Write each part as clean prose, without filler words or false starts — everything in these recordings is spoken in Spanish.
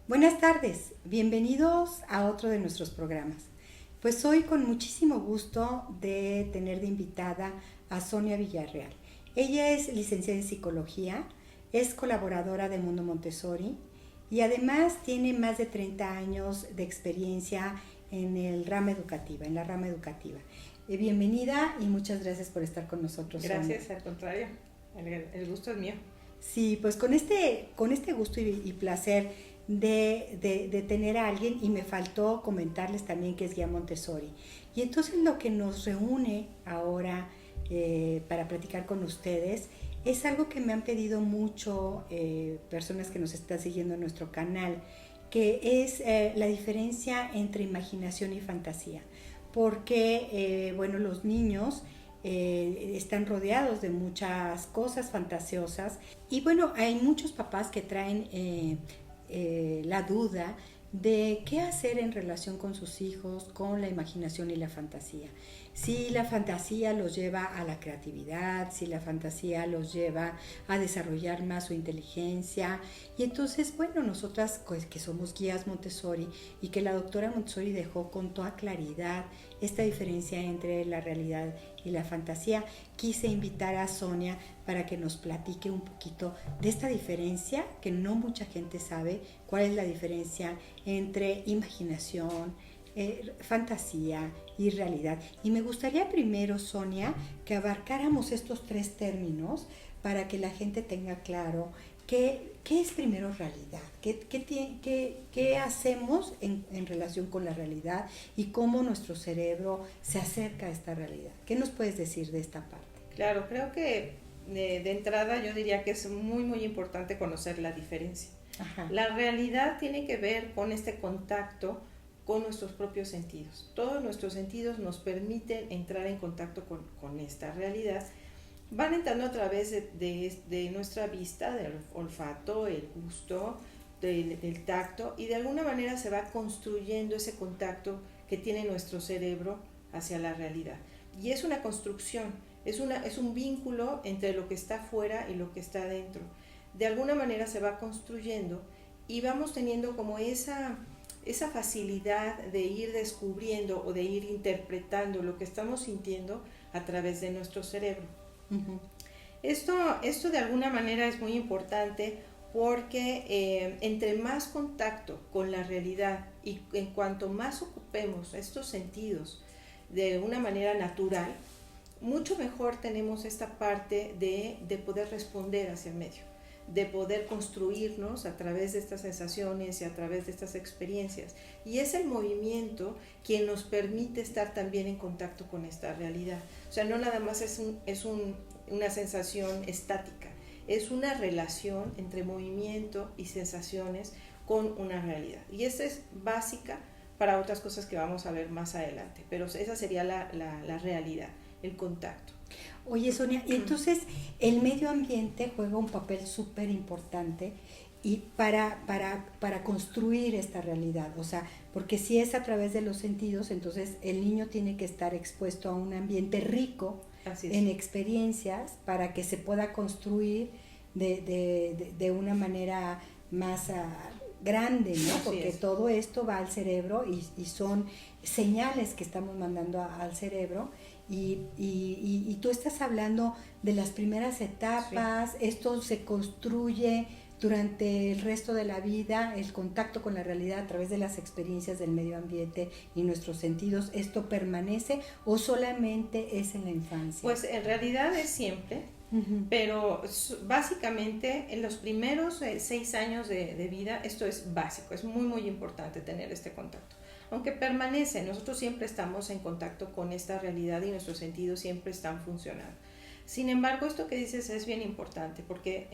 Buenas tardes, bienvenidos a otro de nuestros programas. Pues hoy con muchísimo gusto de tener de invitada a Sonia Villarreal. Ella es licenciada en psicología, es colaboradora de Mundo Montessori y además tiene más de 30 años de experiencia en la rama educativa. Bienvenida y muchas gracias por estar con nosotros. Gracias, Sonia. al contrario, el gusto es mío. Sí, pues con este gusto y placer de tener a alguien, y me faltó comentarles también que es guía Montessori. Y entonces lo que nos reúne ahora para platicar con ustedes es algo que me han pedido mucho personas que nos están siguiendo en nuestro canal, que es la diferencia entre imaginación y fantasía. Porque, bueno, los niños están rodeados de muchas cosas fantasiosas y bueno, hay muchos papás que traen la duda de qué hacer en relación con sus hijos, con la imaginación y la fantasía. Si la fantasía los lleva a la creatividad, si la fantasía los lleva a desarrollar más su inteligencia. Y entonces, bueno, nosotras pues, que somos guías Montessori y que la doctora Montessori dejó con toda claridad esta diferencia entre la realidad y la fantasía, quise invitar a Sonia para que nos platique un poquito de esta diferencia, que no mucha gente sabe cuál es la diferencia entre imaginación, fantasía y realidad. Y me gustaría primero, Sonia, que abarcáramos estos tres términos para que la gente tenga claro qué es primero realidad, qué hacemos en relación con la realidad y cómo nuestro cerebro se acerca a esta realidad. ¿Qué nos puedes decir de esta parte? Claro, creo que de entrada yo diría que es muy importante conocer la diferencia. Ajá. La realidad tiene que ver con este contacto con nuestros propios sentidos. Todos nuestros sentidos nos permiten entrar en contacto con esta realidad. Van entrando a través de nuestra vista, del olfato, el gusto, del tacto, y de alguna manera se va construyendo ese contacto que tiene nuestro cerebro hacia la realidad. Y es una construcción, es un vínculo entre lo que está afuera y lo que está adentro. De alguna manera se va construyendo y vamos teniendo como esa facilidad de ir descubriendo o de ir interpretando lo que estamos sintiendo a través de nuestro cerebro. Uh-huh. Esto de alguna manera es muy importante porque entre más contacto con la realidad y en cuanto más ocupemos estos sentidos de una manera natural, mucho mejor tenemos esta parte de poder responder hacia el medio, de poder construirnos a través de estas sensaciones y a través de estas experiencias. Y es el movimiento quien nos permite estar también en contacto con esta realidad. O sea, no nada más es una sensación estática, es una relación entre movimiento y sensaciones con una realidad. Y esta es básica para otras cosas que vamos a ver más adelante, pero esa sería la realidad, el contacto. Oye, Sonia, y entonces el medio ambiente juega un papel súper importante y para construir esta realidad, o sea, porque si es a través de los sentidos, entonces el niño tiene que estar expuesto a un ambiente rico en experiencias para que se pueda construir de una manera más grande, ¿no? Porque todo esto va al cerebro y son señales que estamos mandando al cerebro. Y tú estás hablando de las primeras etapas, sí. Esto se construye durante el resto de la vida, el contacto con la realidad a través de las experiencias del medio ambiente y nuestros sentidos. ¿Esto permanece o solamente es en la infancia? Pues en realidad es siempre, pero básicamente en los primeros 6 años de vida esto es básico, es muy importante tener este contacto. Aunque permanece, nosotros siempre estamos en contacto con esta realidad y nuestros sentidos siempre están funcionando. Sin embargo, esto que dices es bien importante porque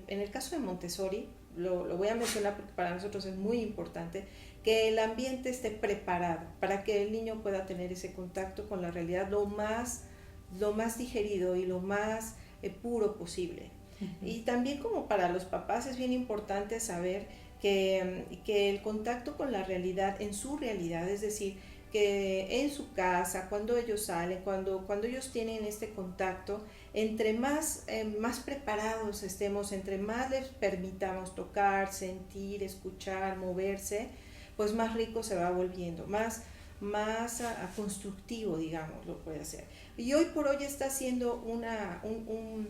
en el caso de Montessori, lo voy a mencionar porque para nosotros es muy importante que el ambiente esté preparado para que el niño pueda tener ese contacto con la realidad lo más digerido y lo más puro posible. Uh-huh. Y también como para los papás es bien importante saber que el contacto con la realidad, en su realidad, es decir, que en su casa, cuando ellos salen, cuando ellos tienen este contacto, entre más, más preparados estemos, entre más les permitamos tocar, sentir, escuchar, moverse, pues más rico se va volviendo, más constructivo, digamos, lo puede hacer. Y hoy por hoy está siendo un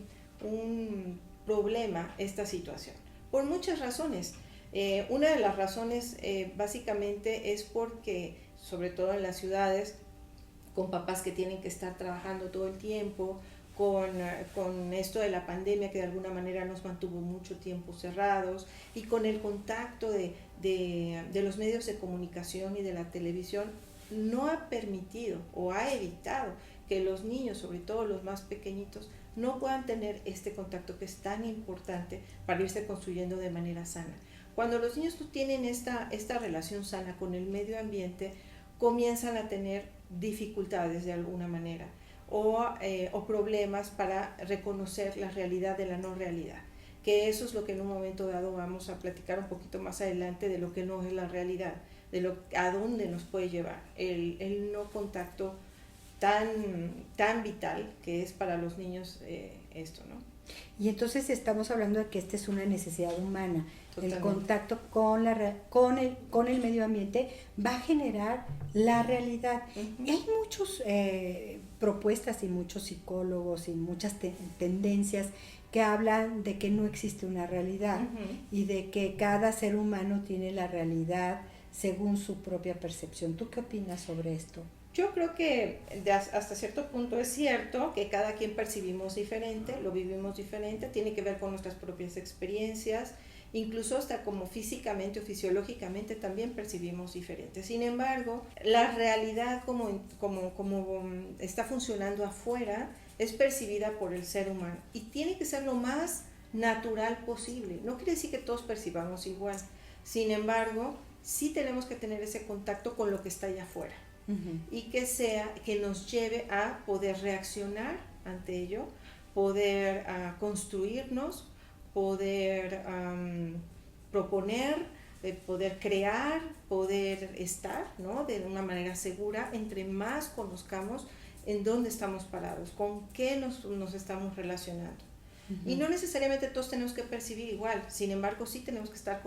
problema esta situación, por muchas razones. Una de las razones básicamente es porque, sobre todo en las ciudades, con papás que tienen que estar trabajando todo el tiempo, con esto de la pandemia que de alguna manera nos mantuvo mucho tiempo cerrados, y con el contacto de los medios de comunicación y de la televisión, no ha permitido o ha evitado que los niños, sobre todo los más pequeñitos, no puedan tener este contacto que es tan importante para irse construyendo de manera sana. Cuando los niños no tienen esta relación sana con el medio ambiente, comienzan a tener dificultades de alguna manera o problemas para reconocer la realidad de la no realidad, que eso es lo que en un momento dado vamos a platicar un poquito más adelante, de lo que no es la realidad, a dónde nos puede llevar el no contacto tan vital que es para los niños esto, ¿no? Y entonces estamos hablando de que esta es una necesidad humana. Totalmente. El contacto con el medio ambiente va a generar la realidad. Uh-huh. Y hay muchas propuestas y muchos psicólogos y muchas tendencias que hablan de que no existe una realidad, uh-huh, y de que cada ser humano tiene la realidad según su propia percepción. ¿Tú qué opinas sobre esto? Yo creo que hasta cierto punto es cierto que cada quien percibimos diferente, lo vivimos diferente, tiene que ver con nuestras propias experiencias, incluso hasta como físicamente o fisiológicamente también percibimos diferente. Sin embargo, la realidad como está funcionando afuera es percibida por el ser humano y tiene que ser lo más natural posible. No quiere decir que todos percibamos igual, sin embargo, sí tenemos que tener ese contacto con lo que está allá afuera. Uh-huh. Y que nos lleve a poder reaccionar ante ello, poder construirnos, poder proponer, poder crear, poder estar, ¿no?, de una manera segura. Entre más conozcamos en dónde estamos parados, con qué nos estamos relacionando. Uh-huh. Y no necesariamente todos tenemos que percibir igual, sin embargo sí tenemos que estar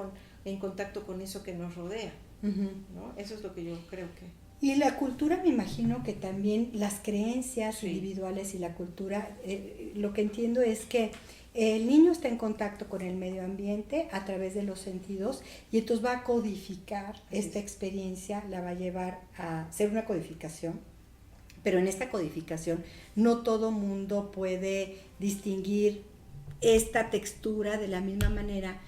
en contacto con eso que nos rodea. Uh-huh. ¿No? Eso es lo que yo creo que... Y la cultura, me imagino que también las creencias, sí, individuales y la cultura, lo que entiendo es que el niño está en contacto con el medio ambiente a través de los sentidos y entonces va a codificar esta experiencia, la va a llevar a ser una codificación, pero en esta codificación no todo mundo puede distinguir esta textura de la misma manera.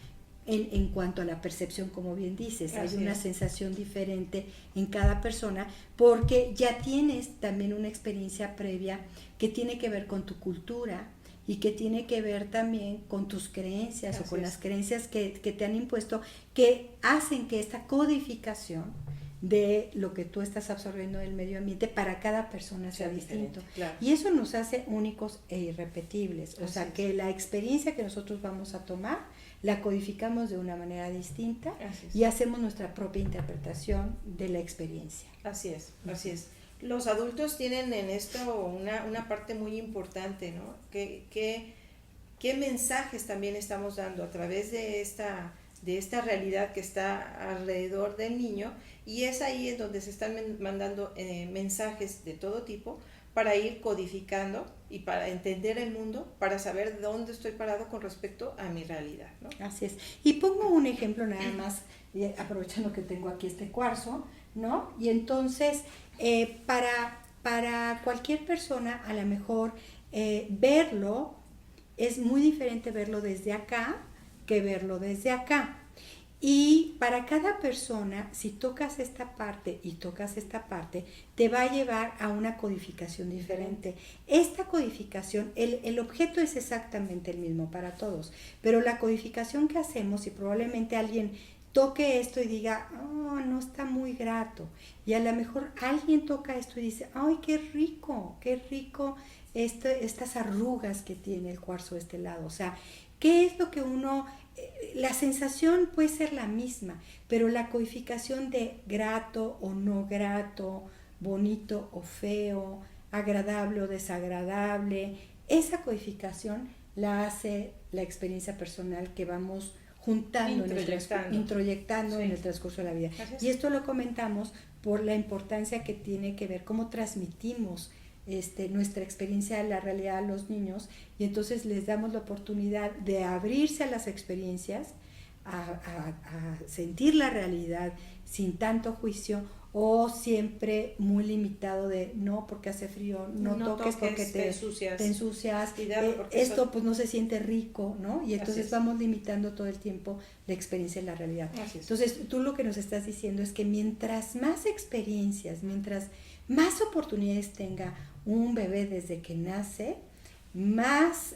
En cuanto a la percepción, como bien dices, hay una sensación diferente en cada persona porque ya tienes también una experiencia previa que tiene que ver con tu cultura y que tiene que ver también con tus creencias o con las creencias que te han impuesto, que hacen que esta codificación de lo que tú estás absorbiendo del medio ambiente para cada persona sea distinto. Claro. Y eso nos hace únicos e irrepetibles. O sea, que la experiencia que nosotros vamos a tomar la codificamos de una manera distinta y hacemos nuestra propia interpretación de la experiencia. Así es, así es. Los adultos tienen en esto una parte muy importante, ¿no? ¿Qué mensajes también estamos dando a través de esta realidad que está alrededor del niño? Y es ahí en donde se están mandando mensajes de todo tipo para ir codificando y para entender el mundo, para saber dónde estoy parado con respecto a mi realidad, ¿no? Así es. Y pongo un ejemplo nada más, aprovechando que tengo aquí este cuarzo, ¿no? Y entonces, para cualquier persona, a lo mejor verlo, es muy diferente verlo desde acá que verlo desde acá. Y para cada persona, si tocas esta parte y tocas esta parte, te va a llevar a una codificación diferente. Esta codificación, el objeto es exactamente el mismo para todos, pero la codificación que hacemos, y probablemente alguien toque esto y diga, oh, no está muy grato, y a lo mejor alguien toca esto y dice, ay, qué rico estas arrugas que tiene el cuarzo de este lado. O sea, ¿qué es lo que la sensación puede ser la misma, pero la codificación de grato o no grato, bonito o feo, agradable o desagradable, esa codificación la hace la experiencia personal que vamos juntando, introyectando en el transcurso de la vida. Y esto lo comentamos por la importancia que tiene que ver cómo transmitimos nuestra experiencia de la realidad a los niños, y entonces les damos la oportunidad de abrirse a las experiencias, a sentir la realidad sin tanto juicio, o siempre muy limitado de no, porque hace frío, no toques porque te ensucias, esto pues no se siente rico, ¿no? Y entonces vamos limitando todo el tiempo la experiencia de la realidad. Entonces tú lo que nos estás diciendo es que mientras más experiencias, mientras más oportunidades tenga un bebé desde que nace, más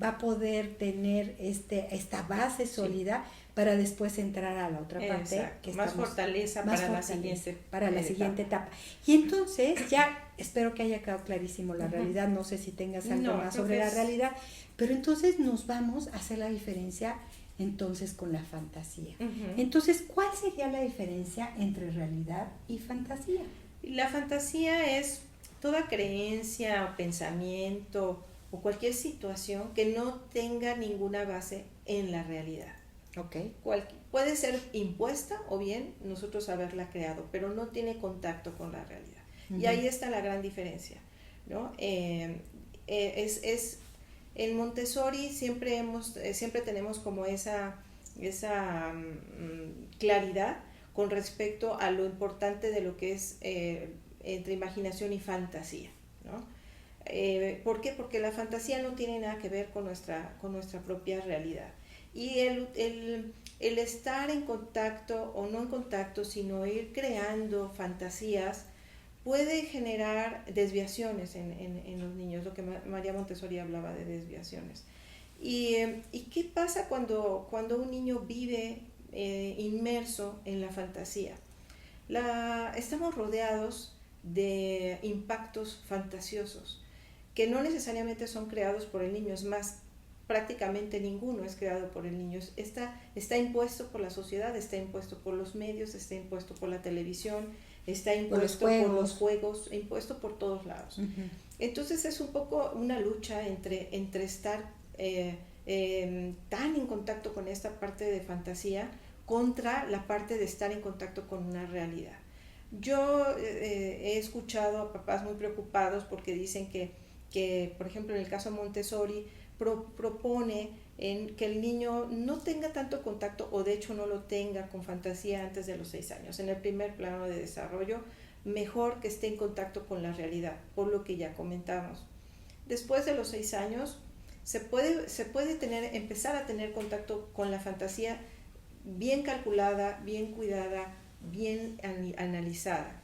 va a poder tener esta base sólida para después entrar a la otra parte. Que más fortaleza para la siguiente etapa. Y entonces ya espero que haya quedado clarísimo la realidad, no sé si tengas algo más sobre la realidad, pero entonces nos vamos a hacer la diferencia entonces con la fantasía. Entonces, ¿cuál sería la diferencia entre realidad y fantasía? La fantasía es toda creencia o pensamiento o cualquier situación que no tenga ninguna base en la realidad. Puede ser impuesta o bien nosotros haberla creado, pero no tiene contacto con la realidad. Y ahí está la gran diferencia, ¿no? En Montessori siempre tenemos como esa claridad con respecto a lo importante de lo que es entre imaginación y fantasía, ¿no? ¿Por qué? Porque la fantasía no tiene nada que ver con nuestra propia realidad. Y el estar en contacto, o no en contacto, sino ir creando fantasías, puede generar desviaciones en los niños, lo que María Montessori hablaba de desviaciones. ¿Y qué pasa cuando un niño vive inmerso en la fantasía? Estamos rodeados de impactos fantasiosos que no necesariamente son creados por el niño, es más, prácticamente ninguno es creado por el niño, está impuesto por la sociedad, está impuesto por los medios, está impuesto por la televisión, está impuesto por los juegos, impuesto por todos lados. Entonces es un poco una lucha entre estar tan en contacto con esta parte de fantasía contra la parte de estar en contacto con una realidad. Yo he escuchado a papás muy preocupados porque dicen que, por ejemplo, en el caso Montessori, propone que el niño no tenga tanto contacto, o de hecho no lo tenga, con fantasía antes de los 6 años. En el primer plano de desarrollo, mejor que esté en contacto con la realidad, por lo que ya comentamos. Después de los 6 años, se puede empezar a tener contacto con la fantasía bien calculada, bien cuidada, bien analizada.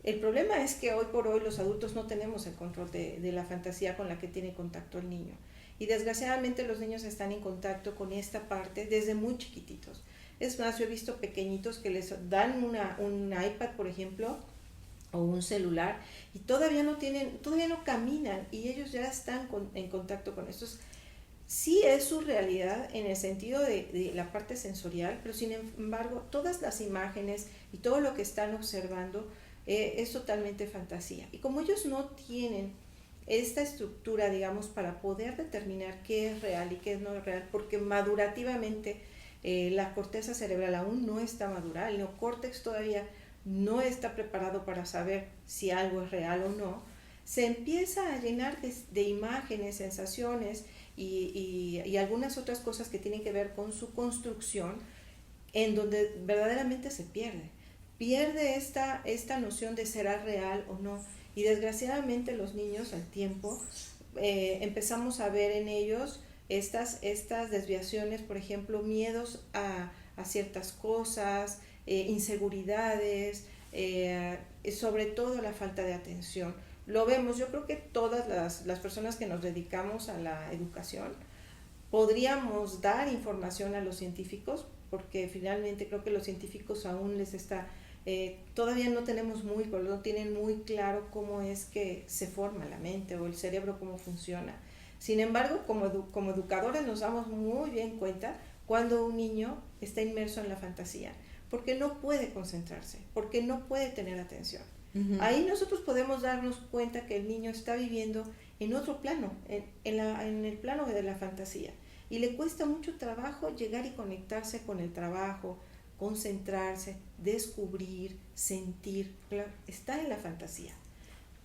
El problema es que hoy por hoy los adultos no tenemos el control de la fantasía con la que tiene contacto el niño. Y desgraciadamente los niños están en contacto con esta parte desde muy chiquititos. Es más, yo he visto pequeñitos que les dan un iPad, por ejemplo, o un celular, y todavía no caminan, y ellos ya están en contacto con esto. Sí es su realidad en el sentido de la parte sensorial, pero sin embargo todas las imágenes y todo lo que están observando es totalmente fantasía. Y como ellos no tienen esta estructura, digamos, para poder determinar qué es real y qué no es real, porque madurativamente la corteza cerebral aún no está madura, el neocórtex todavía no está preparado para saber si algo es real o no, se empieza a llenar de imágenes, sensaciones y algunas otras cosas que tienen que ver con su construcción, en donde verdaderamente se pierde esta noción de será real o no. Y desgraciadamente los niños al tiempo empezamos a ver en ellos estas desviaciones, por ejemplo, miedos a ciertas cosas, inseguridades, sobre todo la falta de atención. Lo vemos, yo creo que todas las personas que nos dedicamos a la educación podríamos dar información a los científicos, porque finalmente creo que los científicos aún les está, todavía no tienen muy claro cómo es que se forma la mente o el cerebro, cómo funciona. Sin embargo, como educadores nos damos muy bien cuenta cuando un niño está inmerso en la fantasía, porque no puede concentrarse, porque no puede tener atención. Ahí nosotros podemos darnos cuenta que el niño está viviendo en otro plano, en el plano de la fantasía. Y le cuesta mucho trabajo llegar y conectarse con el trabajo, concentrarse, descubrir, sentir, está en la fantasía.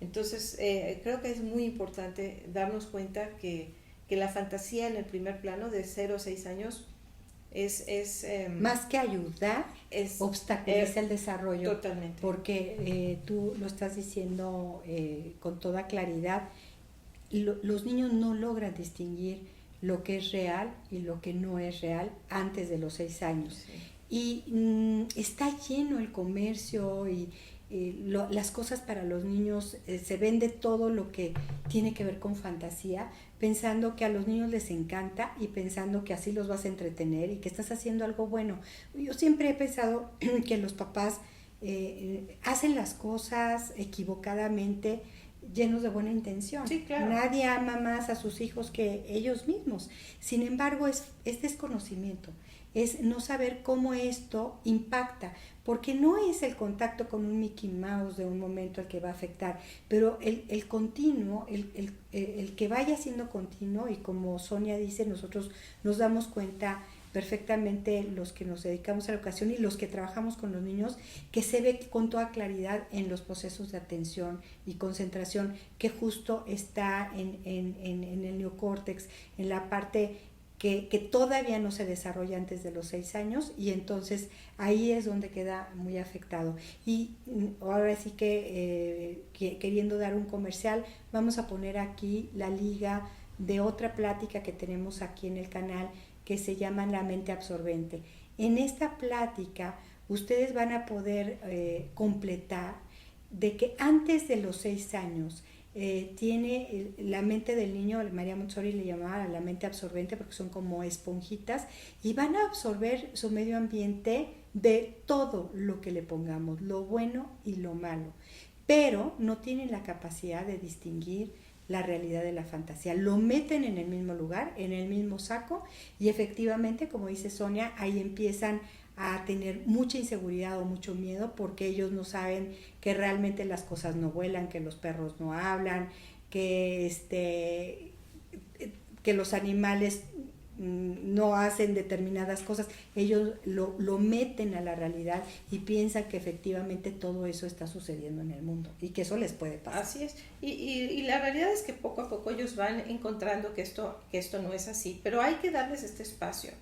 Entonces, creo que es muy importante darnos cuenta que la fantasía en el primer plano de 0 a 6 años es más que ayudar, obstaculiza el desarrollo. Totalmente. Porque tú lo estás diciendo con toda claridad, los niños no logran distinguir lo que es real y lo que no es real antes de los 6 años. Sí. Y está lleno el comercio y las cosas para los niños, se vende todo lo que tiene que ver con fantasía, pensando que a los niños les encanta y pensando que así los vas a entretener y que estás haciendo algo bueno. Yo siempre he pensado que los papás hacen las cosas equivocadamente, llenos de buena intención. Sí, claro. Nadie ama más a sus hijos que ellos mismos. Sin embargo, es desconocimiento, es no saber cómo esto impacta, porque no es el contacto con un Mickey Mouse de un momento el que va a afectar, pero el continuo, el que vaya siendo continuo, y como Sonia dice, nosotros nos damos cuenta perfectamente, los que nos dedicamos a la educación y los que trabajamos con los niños, que se ve con toda claridad en los procesos de atención y concentración, que justo está en el neocórtex, en la parte que todavía no se desarrolla antes de los 6 años, y entonces ahí es donde queda muy afectado. Y ahora sí que queriendo dar un comercial, vamos a poner aquí la liga de otra plática que tenemos aquí en el canal, que se llama La mente absorbente. En esta plática ustedes van a poder completar de que antes de los 6 años tiene la mente del niño, María Montessori le llamaba la mente absorbente porque son como esponjitas y van a absorber su medio ambiente de todo lo que le pongamos, lo bueno y lo malo, pero no tienen la capacidad de distinguir la realidad de la fantasía. Lo meten en el mismo lugar, en el mismo saco, y efectivamente, como dice Sonia, ahí empiezan a tener mucha inseguridad o mucho miedo porque ellos no saben que realmente las cosas no vuelan, que los perros no hablan, que los animales no hacen determinadas cosas. Ellos lo meten a la realidad y piensan que efectivamente todo eso está sucediendo en el mundo y que eso les puede pasar. Así es, y la realidad es que poco a poco ellos van encontrando que esto no es así, pero hay que darles este espacio.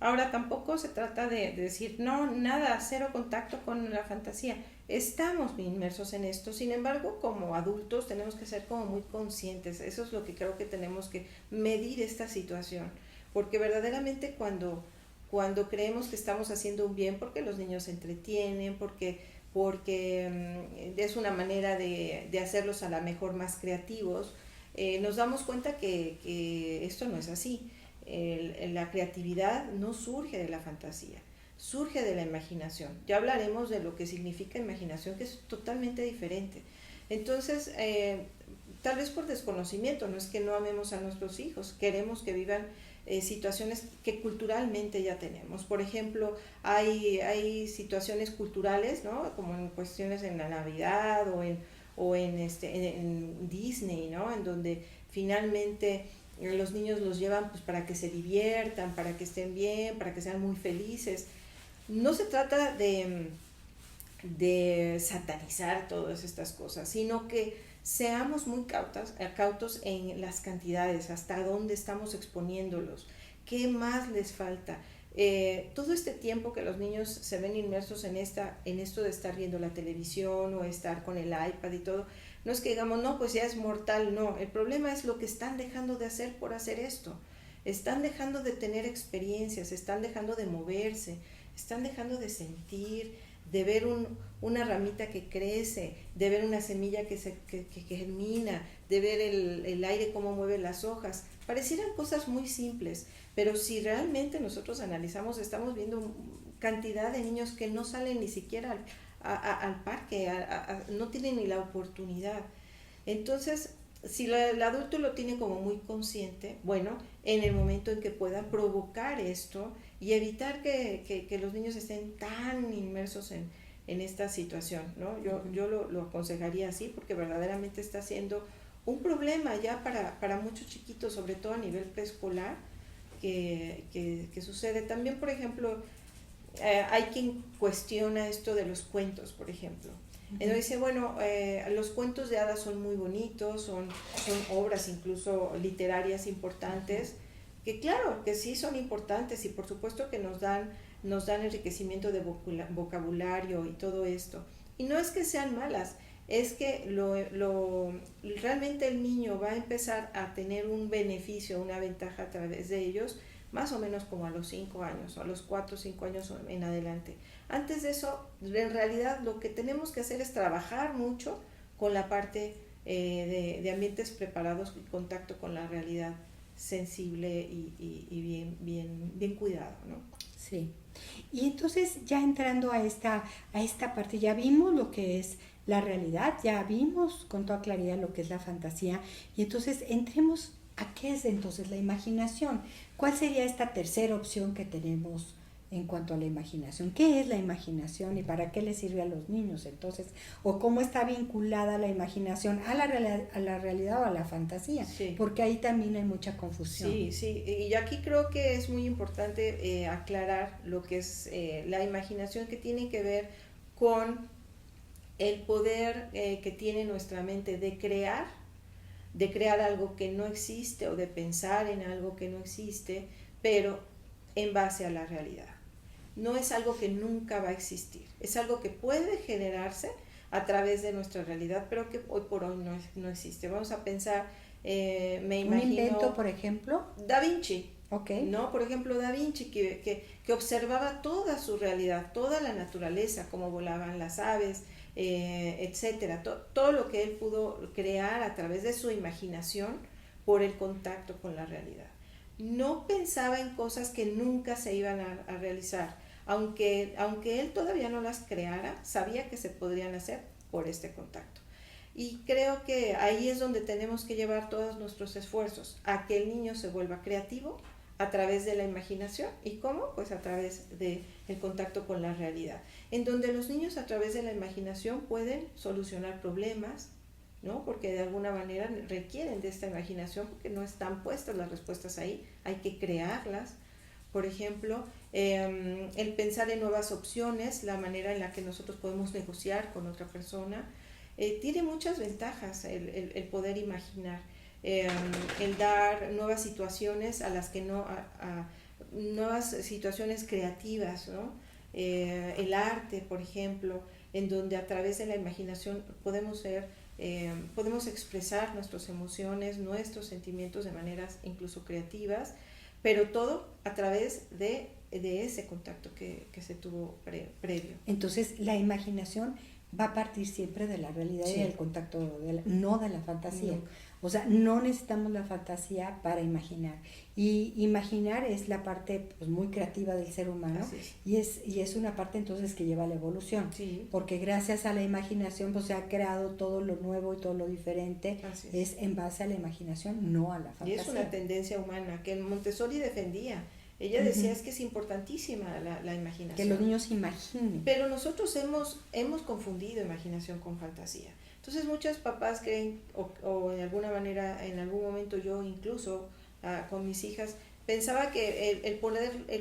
Ahora, tampoco se trata de decir, no, nada, cero contacto con la fantasía. Estamos inmersos en esto, sin embargo, como adultos tenemos que ser como muy conscientes. Eso es lo que creo que tenemos que medir esta situación, porque verdaderamente cuando creemos que estamos haciendo un bien, porque los niños se entretienen, porque es una manera de hacerlos a la mejor más creativos, nos damos cuenta que esto no es así. La creatividad no surge de la fantasía, surge de la imaginación. Ya hablaremos de lo que significa imaginación, que es totalmente diferente. Entonces, tal vez por desconocimiento, no es que no amemos a nuestros hijos, queremos que vivan situaciones que culturalmente ya tenemos. Por ejemplo, hay situaciones culturales, ¿no? Como en cuestiones en la Navidad o en Disney, ¿no? En donde finalmente los niños los llevan pues para que se diviertan, para que estén bien, para que sean muy felices. No se trata de satanizar todas estas cosas, sino que seamos muy cautos en las cantidades, hasta dónde estamos exponiéndolos, qué más les falta. Todo este tiempo que los niños se ven inmersos en esto de estar viendo la televisión o estar con el iPad y todo, no es que digamos, no, pues ya es mortal, no. El problema es lo que están dejando de hacer por hacer esto. Están dejando de tener experiencias, están dejando de moverse, están dejando de sentir, de ver una ramita que crece, de ver una semilla que germina, de ver el aire cómo mueve las hojas. Parecieran cosas muy simples, pero si realmente nosotros analizamos, estamos viendo cantidad de niños que no salen ni siquiera al parque, no tienen ni la oportunidad. Entonces, si el adulto lo tiene como muy consciente, bueno, en el momento en que pueda provocar esto y evitar que los niños estén tan inmersos en esta situación, ¿no? Yo lo aconsejaría así, porque verdaderamente está siendo un problema ya para muchos chiquitos, sobre todo a nivel preescolar, que sucede. También, por ejemplo, hay quien cuestiona esto de los cuentos, por ejemplo. Entonces dice, bueno, los cuentos de hadas son muy bonitos, son obras incluso literarias importantes, que claro, que sí son importantes y por supuesto que nos dan enriquecimiento de vocabulario y todo esto. Y no es que sean malas, es que realmente el niño va a empezar a tener un beneficio, una ventaja a través de ellos, más o menos como a los 5 años, o a los 4 o 5 años en adelante. Antes de eso, en realidad lo que tenemos que hacer es trabajar mucho con la parte de ambientes preparados y contacto con la realidad sensible y bien cuidado, ¿no? Sí. Y entonces ya entrando a esta parte, ya vimos lo que es la realidad, ya vimos con toda claridad lo que es la fantasía, y entonces entremos a qué es entonces la imaginación. ¿Cuál sería esta tercera opción que tenemos en cuanto a la imaginación? ¿Qué es la imaginación y para qué le sirve a los niños entonces? ¿O cómo está vinculada la imaginación a la realidad o a la fantasía? Sí. Porque ahí también hay mucha confusión. Sí, y aquí creo que es muy importante aclarar lo que es la imaginación, que tiene que ver con el poder que tiene nuestra mente de crear algo que no existe o de pensar en algo que no existe, pero en base a la realidad. No es algo que nunca va a existir, es algo que puede generarse a través de nuestra realidad, pero que hoy por hoy no existe. Vamos a pensar, me imagino... ¿Un invento, por ejemplo? Da Vinci. Okay. ¿No? Por ejemplo, Da Vinci, que observaba toda su realidad, toda la naturaleza, cómo volaban las aves, etcétera, todo lo que él pudo crear a través de su imaginación por el contacto con la realidad. No pensaba en cosas que nunca se iban a realizar, aunque él todavía no las creara, sabía que se podrían hacer por este contacto. Y creo que ahí es donde tenemos que llevar todos nuestros esfuerzos, a que el niño se vuelva creativo a través de la imaginación. ¿Y cómo? Pues a través del contacto con la realidad, en donde los niños a través de la imaginación pueden solucionar problemas, ¿no? Porque de alguna manera requieren de esta imaginación, porque no están puestas las respuestas ahí, hay que crearlas. Por ejemplo, el pensar en nuevas opciones, la manera en la que nosotros podemos negociar con otra persona, tiene muchas ventajas el poder imaginar. El dar nuevas situaciones a las que nuevas situaciones creativas, ¿no? El arte, por ejemplo, en donde a través de la imaginación podemos expresar nuestras emociones, nuestros sentimientos de maneras incluso creativas, pero todo a través de ese contacto que se tuvo previo. Entonces la imaginación va a partir siempre de la realidad, sí, y del contacto, no de la fantasía. No. O sea, no necesitamos la fantasía para imaginar. Y imaginar es la parte pues, muy creativa del ser humano, y es una parte entonces que lleva a la evolución. Sí. Porque gracias a la imaginación pues, se ha creado todo lo nuevo y todo lo diferente. Es en base a la imaginación, no a la fantasía. Y es una tendencia humana que Montessori defendía. Ella decía es que es importantísima la imaginación. Que los niños imaginen. Pero nosotros hemos confundido imaginación con fantasía. Entonces muchos papás creen, o de alguna manera, en algún momento yo incluso con mis hijas, pensaba que el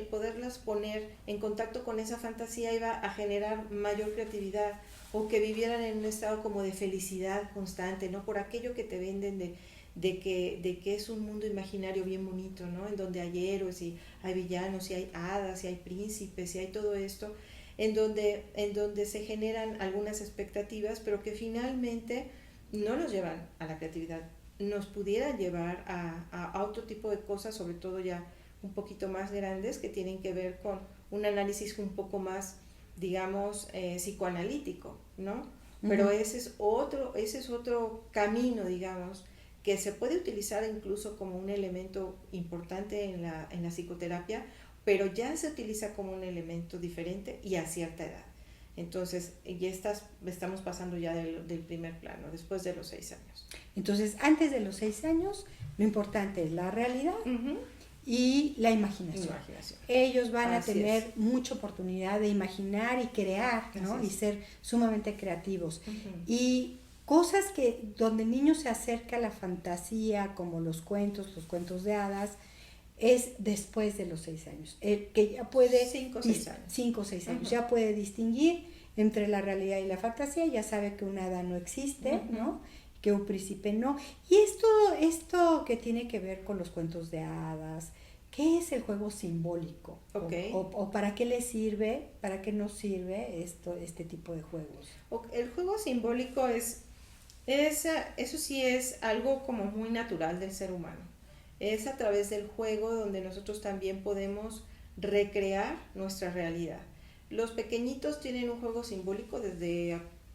poderlas poner en contacto con esa fantasía iba a generar mayor creatividad, o que vivieran en un estado como de felicidad constante, ¿no? Por aquello que te venden de que es un mundo imaginario bien bonito, ¿no? En donde hay héroes y hay villanos y hay hadas y hay príncipes y hay todo esto, en donde se generan algunas expectativas, pero que finalmente no nos llevan a la creatividad, nos pudieran llevar a otro tipo de cosas, sobre todo ya un poquito más grandes, que tienen que ver con un análisis un poco más, digamos, psicoanalítico, ¿no? Pero ese es otro camino, digamos, que se puede utilizar incluso como un elemento importante en la psicoterapia, pero ya se utiliza como un elemento diferente y a cierta edad. Entonces, ya estamos pasando ya del primer plano, después de los 6 años. Entonces, antes de los 6 años, lo importante es la realidad y la imaginación. Ellos van a tener mucha oportunidad de imaginar y crear, ¿no? Y ser sumamente creativos. Y cosas donde el niño se acerca a la fantasía, como los cuentos de hadas, es después de los 6 años, que ya puede 5 o 6 años, 5 o 6 años, uh-huh. Ya puede distinguir entre la realidad y la fantasía, ya sabe que una hada no existe, uh-huh. ¿no? Que un príncipe no. Y esto que tiene que ver con los cuentos de hadas, ¿qué es el juego simbólico? Okay. O para qué le sirve, para qué nos sirve este tipo de juegos? El juego simbólico eso sí es algo como muy natural del ser humano. Es a través del juego donde nosotros también podemos recrear nuestra realidad. Los pequeñitos tienen un juego simbólico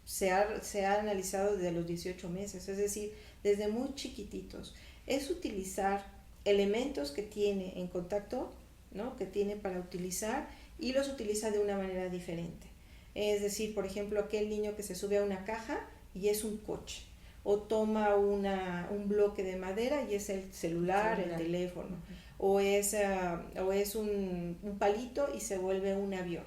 se ha analizado desde los 18 meses, es decir, desde muy chiquititos. Es utilizar elementos que tiene en contacto, ¿no? Que tiene para utilizar, y los utiliza de una manera diferente. Es decir, por ejemplo, aquel niño que se sube a una caja y es un coche, o toma un bloque de madera y es el celular. El teléfono, o es un palito y se vuelve un avión.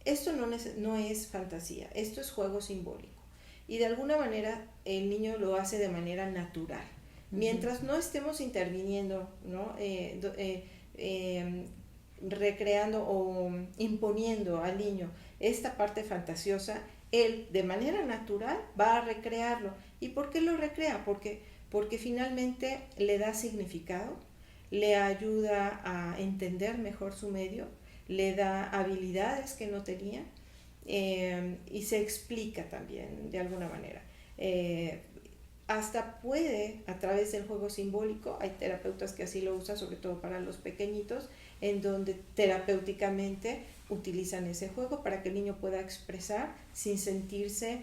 Esto no es fantasía, esto es juego simbólico, y de alguna manera el niño lo hace de manera natural. Mientras no estemos interviniendo, ¿no? Recreando o imponiendo al niño esta parte fantasiosa, él de manera natural va a recrearlo. ¿Y por qué lo recrea? Porque finalmente le da significado, le ayuda a entender mejor su medio, le da habilidades que no tenía, y se explica también de alguna manera. Hasta puede, a través del juego simbólico, hay terapeutas que así lo usan, sobre todo para los pequeñitos, en donde terapéuticamente utilizan ese juego para que el niño pueda expresar sin sentirse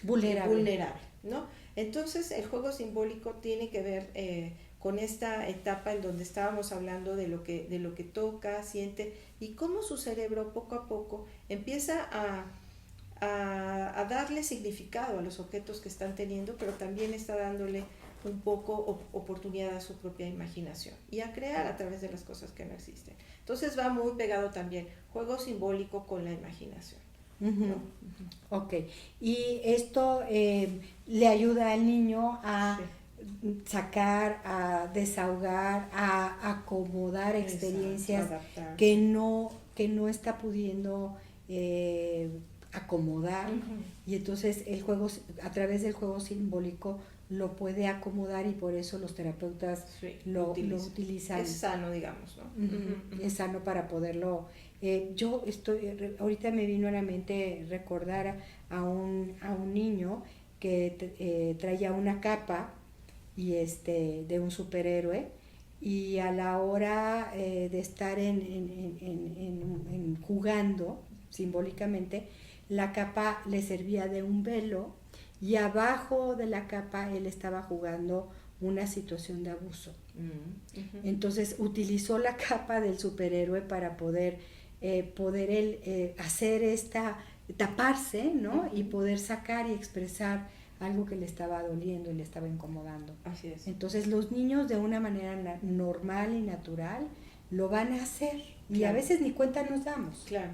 vulnerable, ¿no? Entonces el juego simbólico tiene que ver con esta etapa en donde estábamos hablando de lo que toca, siente, y cómo su cerebro poco a poco empieza a darle significado a los objetos que están teniendo, pero también está dándole un poco oportunidad a su propia imaginación y a crear a través de las cosas que no existen. Entonces va muy pegado también juego simbólico con la imaginación. Uh-huh. ¿No? Uh-huh. Ok, y esto le ayuda al niño a sacar, a desahogar, a acomodar experiencias que no está pudiendo acomodar, uh-huh. Y entonces el juego, a través del juego simbólico, lo puede acomodar, y por eso los terapeutas lo utilizan. Es sano, digamos, ¿no? Uh-huh. Es sano para poderlo. Yo ahorita me vino a la mente recordar a un niño que traía una capa y de un superhéroe, y a la hora de estar en jugando simbólicamente, la capa le servía de un velo, y abajo de la capa él estaba jugando una situación de abuso. Uh-huh. Entonces utilizó la capa del superhéroe para poder él hacer taparse, ¿no? Uh-huh. Y poder sacar y expresar algo que le estaba doliendo y le estaba incomodando. Así es. Entonces los niños, de una manera normal y natural, lo van a hacer, y a veces ni cuenta nos damos. Claro.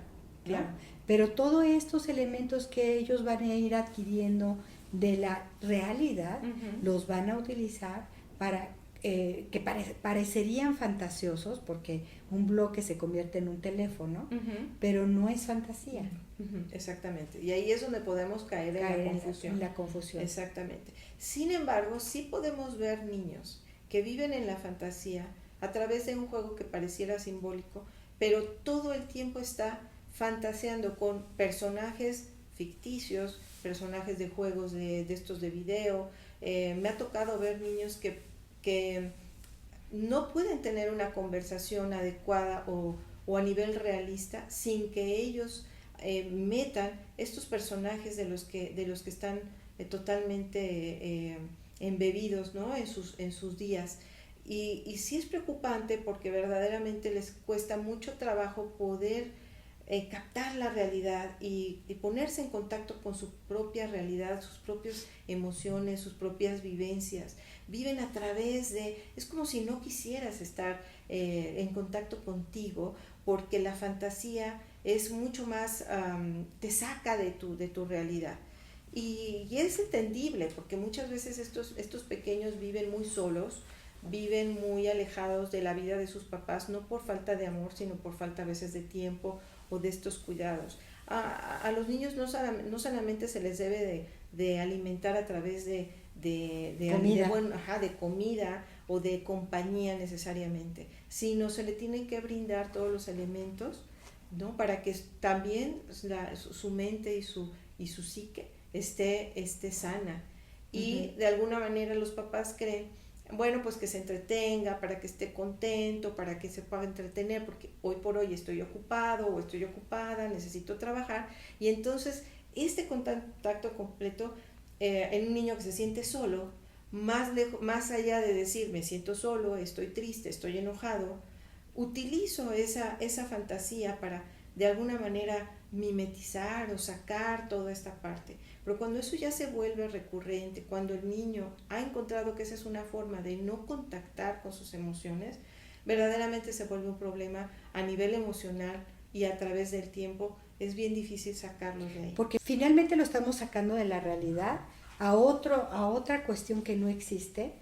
Pero todos estos elementos que ellos van a ir adquiriendo de la realidad, uh-huh. Los van a utilizar para que parecerían fantasiosos, porque un bloque se convierte en un teléfono, uh-huh. Pero no es fantasía. Uh-huh. Exactamente, y ahí es donde podemos caer en la confusión. Exactamente. Sin embargo, sí podemos ver niños que viven en la fantasía a través de un juego que pareciera simbólico, pero todo el tiempo está fantaseando con personajes ficticios, personajes de juegos de estos de video. Me ha tocado ver niños que no pueden tener una conversación adecuada o a nivel realista sin que ellos metan estos personajes de los que están totalmente embebidos, ¿no? en sus días. Y sí es preocupante, porque verdaderamente les cuesta mucho trabajo poder captar la realidad y ponerse en contacto con su propia realidad, sus propias emociones, sus propias vivencias. Viven a través es como si no quisieras estar en contacto contigo, porque la fantasía es mucho más, te saca de tu realidad. Y es entendible, porque muchas veces estos pequeños viven muy solos, viven muy alejados de la vida de sus papás, no por falta de amor, sino por falta a veces de tiempo o de estos cuidados. A los niños no solamente se les debe de alimentar a través de comida. De comida o de compañía necesariamente, sino se le tienen que brindar todos los elementos, ¿no? Para que también su mente y su psique esté sana. Y de alguna manera los papás creen, bueno, pues que se entretenga, para que esté contento, para que se pueda entretener, porque hoy por hoy estoy ocupado o estoy ocupada, necesito trabajar. Y entonces este contacto completo en un niño que se siente solo, más allá de decir me siento solo, estoy triste, estoy enojado, utilizo esa fantasía para de alguna manera mimetizar o sacar toda esta parte. Pero cuando eso ya se vuelve recurrente, cuando el niño ha encontrado que esa es una forma de no contactar con sus emociones, verdaderamente se vuelve un problema a nivel emocional, y a través del tiempo es bien difícil sacarlo de ahí. Porque finalmente lo estamos sacando de la realidad a otra cuestión que no existe,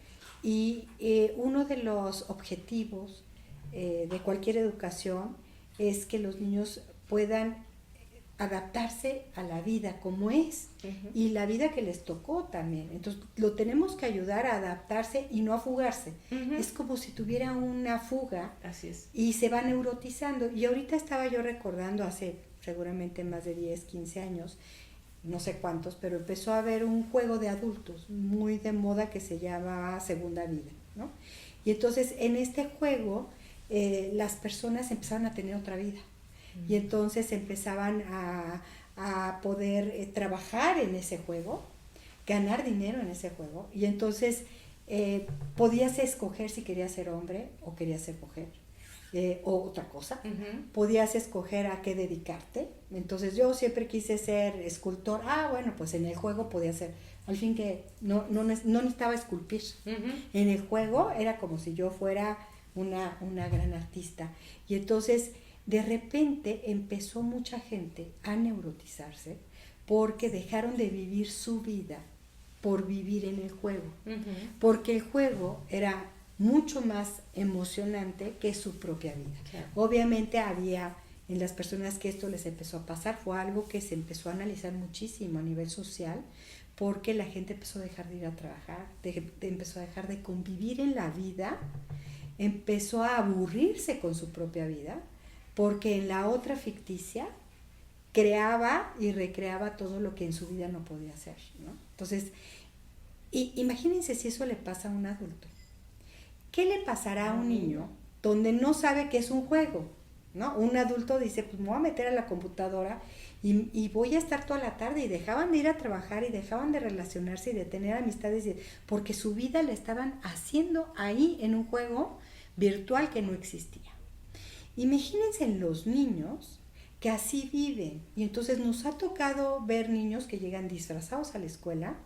y uno de los objetivos de cualquier educación es que los niños puedan adaptarse a la vida como es, y la vida que les tocó también. Entonces lo tenemos que ayudar a adaptarse y no a fugarse. Es como si tuviera una fuga. Así es. Y se va neurotizando. Y ahorita estaba yo recordando hace seguramente más de 10, 15 años, no sé cuántos, pero empezó a haber un juego de adultos muy de moda que se llama Segunda Vida, ¿no? Y entonces en este juego las personas empezaron a tener otra vida. Y entonces empezaban a poder trabajar en ese juego, ganar dinero en ese juego, y entonces podías escoger si querías ser hombre o querías ser mujer, o otra cosa. Podías escoger a qué dedicarte. Entonces yo siempre quise ser escultor. Bueno, pues en el juego podía ser, al fin que no necesitaba esculpir. En el juego era como si yo fuera una gran artista. Y entonces de repente empezó mucha gente a neurotizarse porque dejaron de vivir su vida por vivir en el juego. Porque el juego era mucho más emocionante que su propia vida. Claro. Obviamente había en las personas que esto les empezó a pasar, fue algo que se empezó a analizar muchísimo a nivel social, porque la gente empezó a dejar de ir a trabajar, empezó a dejar de convivir en la vida, empezó a aburrirse con su propia vida, porque en la otra ficticia creaba y recreaba todo lo que en su vida no podía hacer, ¿no? Entonces, imagínense si eso le pasa a un adulto. ¿Qué le pasará a un niño donde no sabe que es un juego, ¿no? Un adulto dice, pues me voy a meter a la computadora y voy a estar toda la tarde, y dejaban de ir a trabajar y dejaban de relacionarse y de tener amistades, porque su vida la estaban haciendo ahí en un juego virtual que no existía. Imagínense en los niños que así viven, y entonces nos ha tocado ver niños que llegan disfrazados a la escuela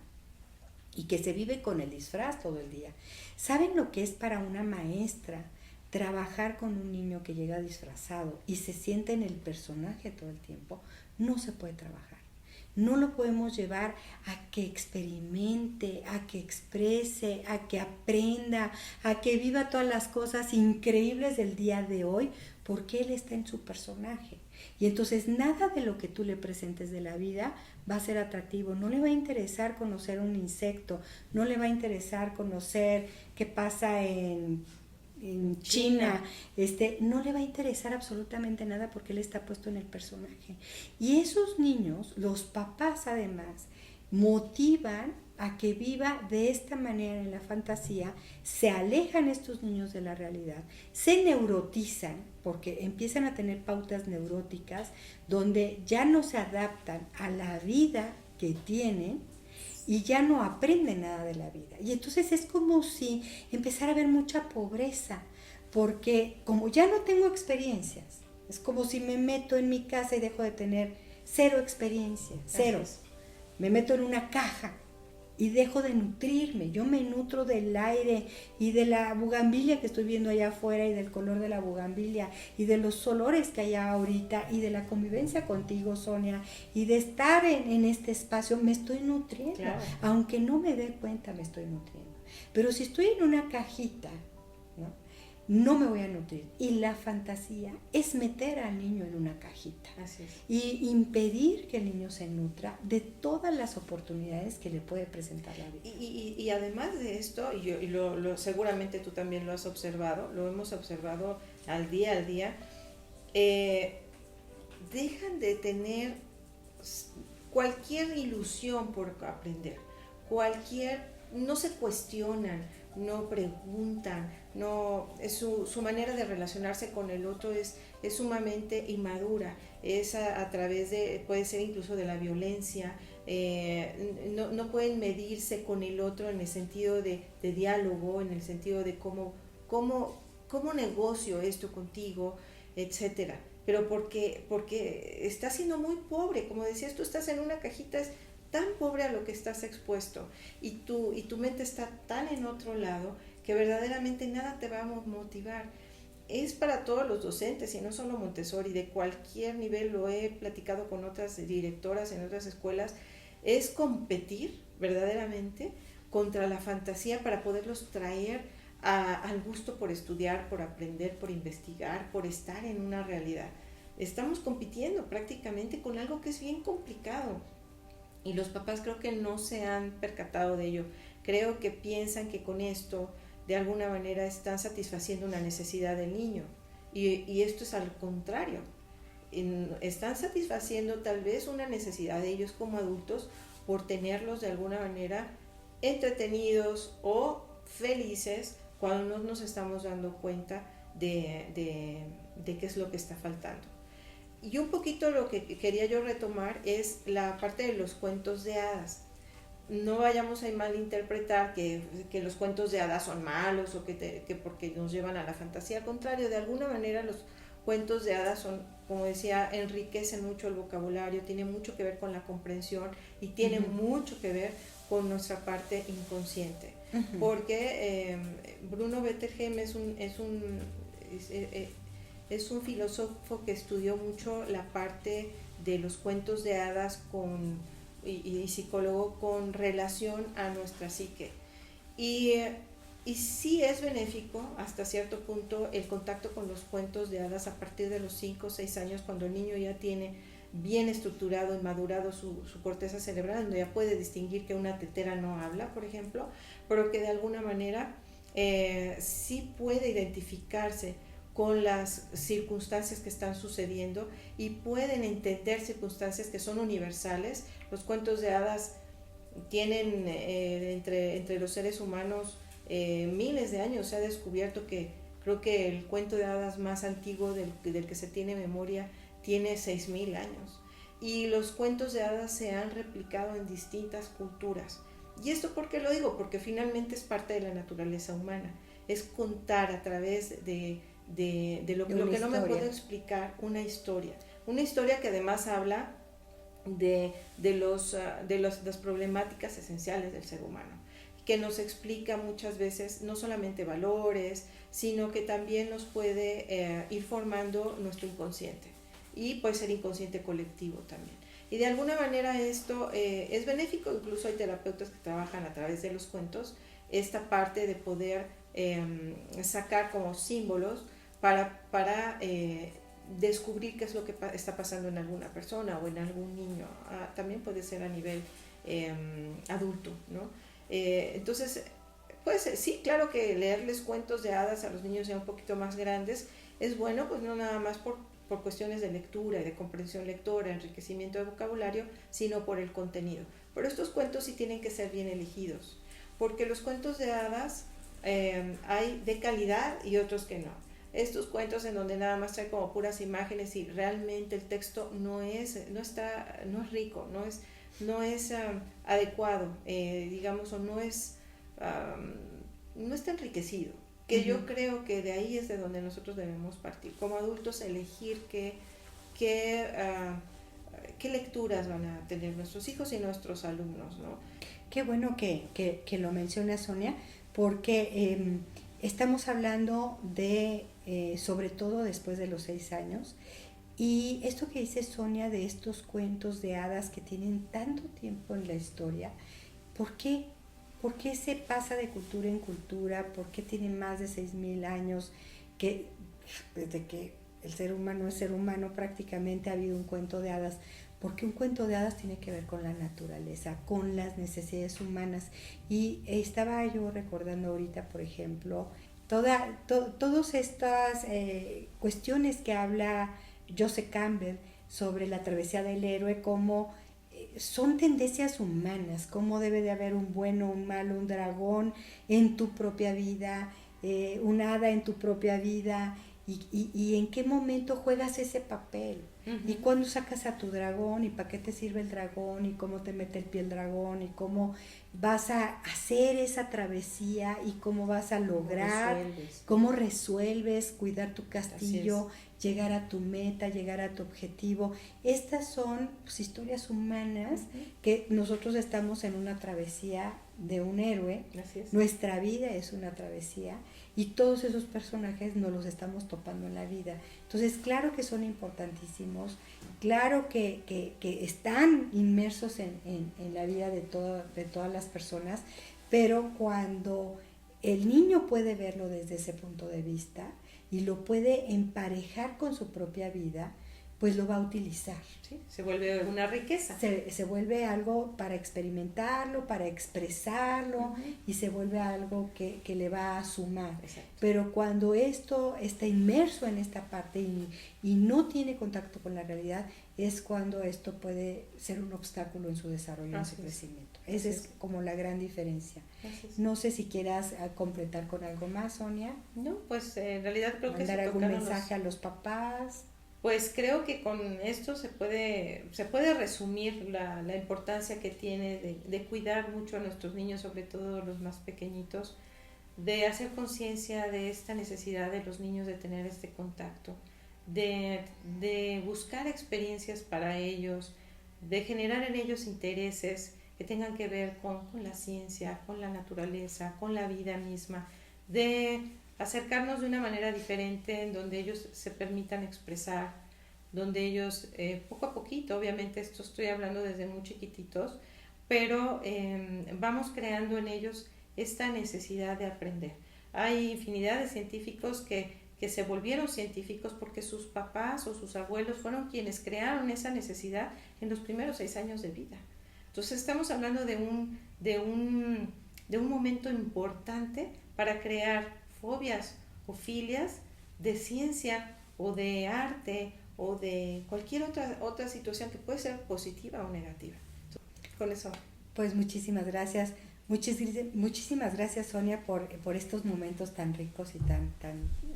y que se vive con el disfraz todo el día. ¿Saben lo que es para una maestra trabajar con un niño que llega disfrazado y se siente en el personaje todo el tiempo? No se puede trabajar. No lo podemos llevar a que experimente, a que exprese, a que aprenda, a que viva todas las cosas increíbles del día de hoy, porque él está en su personaje. Y entonces nada de lo que tú le presentes de la vida va a ser atractivo. No le va a interesar conocer un insecto, no le va a interesar conocer qué pasa en China, no le va a interesar absolutamente nada, porque él está puesto en el personaje. Y esos niños, los papás además, motivan a que viva de esta manera en la fantasía, se alejan estos niños de la realidad, se neurotizan, porque empiezan a tener pautas neuróticas donde ya no se adaptan a la vida que tienen y ya no aprenden nada de la vida. Y entonces es como si empezara a haber mucha pobreza, porque como ya no tengo experiencias, es como si me meto en mi casa y dejo de tener cero experiencia, cero. Me meto en una caja y dejo de nutrirme. Yo me nutro del aire y de la bugambilia que estoy viendo allá afuera y del color de la bugambilia y de los olores que hay ahorita y de la convivencia contigo, Sonia, y de estar en este espacio. Me estoy nutriendo, claro. Aunque no me dé cuenta, me estoy nutriendo. Pero si estoy en una cajita, no me voy a nutrir. Y la fantasía es meter al niño en una cajita. Así es. Y impedir que el niño se nutra de todas las oportunidades que le puede presentar la vida. Y además de esto, seguramente tú también lo has observado, lo hemos observado al día, dejan de tener cualquier ilusión por aprender, no se cuestionan, no preguntan, su manera de relacionarse con el otro es sumamente inmadura, es a través puede ser incluso de la violencia, no pueden medirse con el otro en el sentido de diálogo, en el sentido de cómo negocio esto contigo, etcétera. Pero porque estás siendo muy pobre, como decías, tú estás en una cajita, es tan pobre a lo que estás expuesto y tu mente está tan en otro lado que verdaderamente nada te va a motivar. Es para todos los docentes y no solo Montessori, de cualquier nivel, lo he platicado con otras directoras en otras escuelas, es competir verdaderamente contra la fantasía para poderlos traer al gusto por estudiar, por aprender, por investigar, por estar en una realidad. Estamos compitiendo prácticamente con algo que es bien complicado. Y los papás creo que no se han percatado de ello. Creo que piensan que con esto, de alguna manera, están satisfaciendo una necesidad del niño. Y esto es al contrario. Están satisfaciendo tal vez una necesidad de ellos como adultos por tenerlos de alguna manera entretenidos o felices cuando no nos estamos dando cuenta de qué es lo que está faltando. Y un poquito lo que quería yo retomar es la parte de los cuentos de hadas. No vayamos a malinterpretar que los cuentos de hadas son malos o que porque nos llevan a la fantasía. Al contrario, de alguna manera los cuentos de hadas son, como decía, enriquecen mucho el vocabulario, tiene mucho que ver con la comprensión y tiene mucho que ver con nuestra parte inconsciente. Porque Bruno Bettelheim es un filósofo que estudió mucho la parte de los cuentos de hadas y psicólogo con relación a nuestra psique. Y sí es benéfico hasta cierto punto el contacto con los cuentos de hadas a partir de los 5 o 6 años, cuando el niño ya tiene bien estructurado y madurado su corteza cerebral, donde ya puede distinguir que una tetera no habla, por ejemplo, pero que de alguna manera sí puede identificarse con las circunstancias que están sucediendo y pueden entender circunstancias que son universales. Los cuentos de hadas tienen entre los seres humanos miles de años. Se ha descubierto que creo que el cuento de hadas más antiguo del que se tiene memoria tiene 6,000 años. Y los cuentos de hadas se han replicado en distintas culturas. ¿Y esto por qué lo digo? Porque finalmente es parte de la naturaleza humana. Es contar a través de lo que no me puedo explicar, una historia que además habla de las problemáticas esenciales del ser humano, que nos explica muchas veces no solamente valores, sino que también nos puede ir formando nuestro inconsciente, y puede ser inconsciente colectivo también. Y de alguna manera esto es benéfico. Incluso hay terapeutas que trabajan a través de los cuentos esta parte de poder sacar como símbolos para descubrir qué es lo que está pasando en alguna persona o en algún niño. También puede ser a nivel adulto, ¿no? Entonces, pues sí, claro que leerles cuentos de hadas a los niños ya un poquito más grandes es bueno, pues no nada más por cuestiones de lectura y de comprensión lectora, enriquecimiento de vocabulario, sino por el contenido. Pero estos cuentos sí tienen que ser bien elegidos, porque los cuentos de hadas hay de calidad y otros que no. Estos cuentos en donde nada más trae como puras imágenes y realmente el texto no es rico, no es adecuado, digamos, o no está enriquecido. Que yo creo que de ahí es de donde nosotros debemos partir. Como adultos, elegir qué lecturas van a tener nuestros hijos y nuestros alumnos, ¿no? Qué bueno que lo menciona Sonia, porque estamos hablando de, sobre todo después de los 6 años, y esto que dice Sonia de estos cuentos de hadas que tienen tanto tiempo en la historia, ¿por qué? ¿Por qué se pasa de cultura en cultura? ¿Por qué tienen más de 6.000 años? Que desde que el ser humano es ser humano prácticamente ha habido un cuento de hadas. Porque un cuento de hadas tiene que ver con la naturaleza, con las necesidades humanas. Y estaba yo recordando ahorita, por ejemplo, todas estas cuestiones que habla Joseph Campbell sobre la travesía del héroe, como son tendencias humanas, cómo debe de haber un bueno, un malo, un dragón en tu propia vida, un hada en tu propia vida, y en qué momento juegas ese papel. Y cuándo sacas a tu dragón, y para qué te sirve el dragón, y cómo te mete el pie el dragón, y cómo vas a hacer esa travesía, y cómo vas a lograr, cómo resuelves cuidar tu castillo, llegar a tu meta, llegar a tu objetivo. Estas son pues, historias humanas que nosotros estamos en una travesía de un héroe. Nuestra vida es una travesía y todos esos personajes nos los estamos topando en la vida. Entonces, claro que son importantísimos, claro que están inmersos en la vida de todas las personas, pero cuando el niño puede verlo desde ese punto de vista y lo puede emparejar con su propia vida, pues lo va a utilizar. Sí, se vuelve una riqueza. Se vuelve algo para experimentarlo, para expresarlo, y se vuelve algo que le va a sumar. Exacto. Pero cuando esto está inmerso en esta parte y no tiene contacto con la realidad, es cuando esto puede ser un obstáculo en su desarrollo, en su crecimiento. Esa es como la gran diferencia. No sé si quieras completar con algo más, Sonia. No, pues en realidad creo que mandar algún mensaje a los papás. Pues creo que con esto se puede resumir la importancia que tiene de cuidar mucho a nuestros niños, sobre todo los más pequeñitos, de hacer conciencia de esta necesidad de los niños de tener este contacto, de buscar experiencias para ellos, de generar en ellos intereses que tengan que ver con la ciencia, con la naturaleza, con la vida misma, de acercarnos de una manera diferente en donde ellos se permitan expresar, donde ellos poco a poquito, obviamente esto estoy hablando desde muy chiquititos, pero vamos creando en ellos esta necesidad de aprender. Hay infinidad de científicos que se volvieron científicos porque sus papás o sus abuelos fueron quienes crearon esa necesidad en los primeros 6 años de vida. Entonces estamos hablando de un momento importante para crear fobias o filias de ciencia o de arte o de cualquier otra situación que puede ser positiva o negativa. Con eso. Pues muchísimas gracias. Muchísimas gracias, Sonia, por estos momentos tan ricos y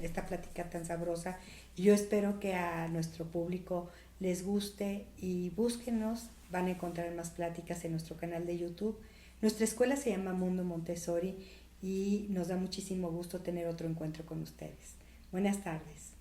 esta plática tan sabrosa. Yo espero que a nuestro público les guste y búsquenos. Van a encontrar más pláticas en nuestro canal de YouTube. Nuestra escuela se llama Mundo Montessori y nos da muchísimo gusto tener otro encuentro con ustedes. Buenas tardes.